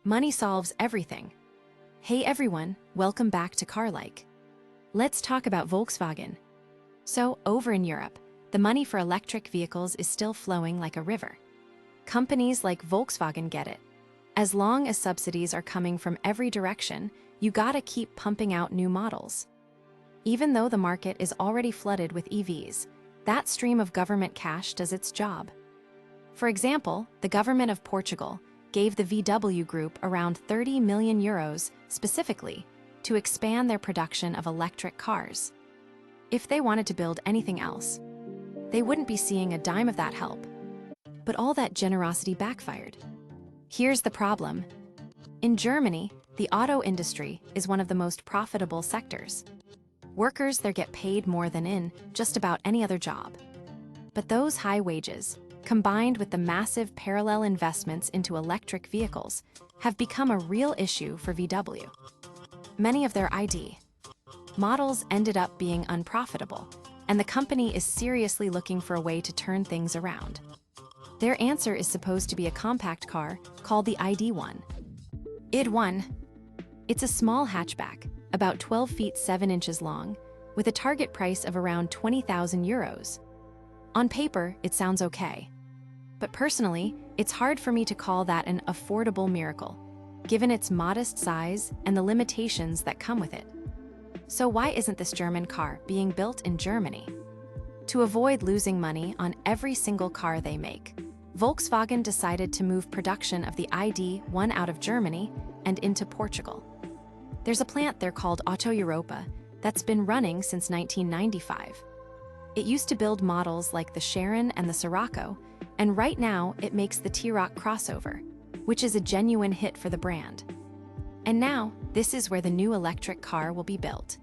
Money solves everything. Hey everyone, welcome back to CarLike. Let's talk about Volkswagen. So, over in Europe, the money for electric vehicles is still flowing like a river. Companies like Volkswagen get it. As long as subsidies are coming from every direction, you gotta keep pumping out new models. Even though the market is already flooded with EVs, that stream of government cash does its job. For example, the government of Portugal gave the VW Group around 30 million euros specifically to expand their production of electric cars. If they wanted to build anything else, they wouldn't be seeing a dime of that help. But all that generosity backfired. Here's the problem. In Germany, the auto industry is one of the most profitable sectors. Workers there get paid more than in just about any other job. But those high wages, combined with the massive parallel investments into electric vehicles, have become a real issue for VW. Many of their ID models ended up being unprofitable, and the company is seriously looking for a way to turn things around. Their answer is supposed to be a compact car called the ID.1. ID.1. It's a small hatchback, about 12 feet 7 inches long, with a target price of around 20,000 euros. On paper, it sounds okay. But personally, it's hard for me to call that an affordable miracle, given its modest size and the limitations that come with it. So why isn't this German car being built in Germany? To avoid losing money on every single car they make, Volkswagen decided to move production of the ID.1 out of Germany and into Portugal. There's a plant there called Automotive that's been running since 1995. It used to build models like the Sharon and the Sirocco, and right now it makes the T-Roc crossover, which is a genuine hit for the brand. And now, this is where the new electric car will be built.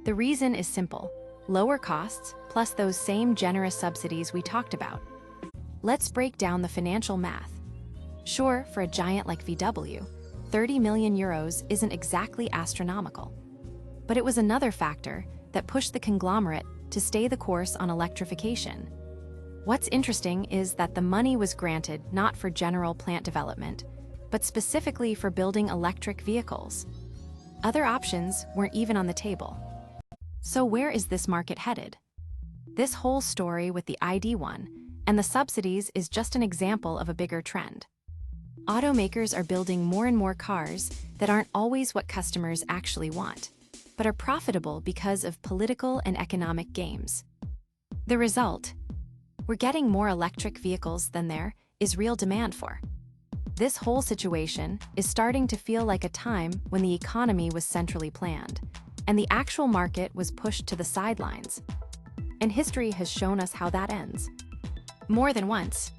The reason is simple: lower costs plus those same generous subsidies we talked about. Let's break down the financial math. Sure, for a giant like VW, 30 million euros isn't exactly astronomical. But it was another factor that pushed the conglomerate to stay the course on electrification. What's interesting is that the money was granted not for general plant development, but specifically for building electric vehicles. Other options weren't even on the table. So where is this market headed? This whole story with the ID.1 and the subsidies is just an example of a bigger trend. Automakers are building more and more cars that aren't always what customers actually want, but are profitable because of political and economic games. The result? We're getting more electric vehicles than there is real demand for. This whole situation is starting to feel like a time when the economy was centrally planned, and the actual market was pushed to the sidelines. And history has shown us how that ends. More than once.